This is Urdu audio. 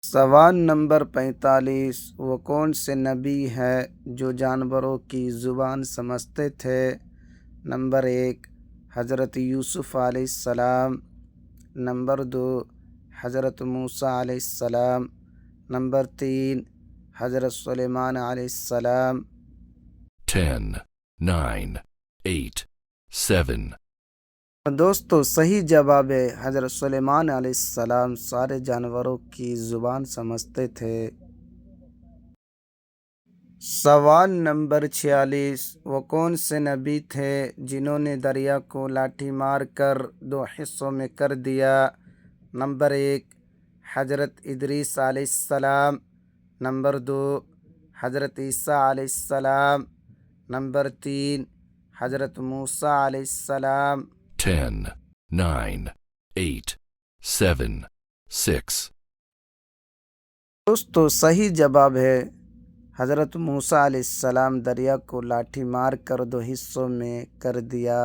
سوال نمبر 45، وہ کون سے نبی ہے جو جانوروں کی زبان سمجھتے تھے؟ نمبر 1، حضرت یوسف علیہ السلام۔ نمبر 2، حضرت موسیٰ علیہ السلام۔ نمبر 3، حضرت سلیمان علیہ السلام۔ 10, 9, 8, 7. دوستو صحیح جواب ہے حضرت سلیمان علیہ السلام سارے جانوروں کی زبان سمجھتے تھے۔ سوال نمبر 46، وہ کون سے نبی تھے جنہوں نے دریا کو لاٹھی مار کر 2 حصوں میں کر دیا؟ نمبر 1، حضرت ادریس علیہ السلام۔ نمبر 2، حضرت عیسیٰ علیہ السلام۔ نمبر 3، حضرت موسیٰ علیہ السلام۔ 10, 9, 8, 7, 6. دوستو صحیح جواب ہے حضرت موسیٰ علیہ السلام، دریا کو لاٹھی مار کر 2 حصوں میں کر دیا۔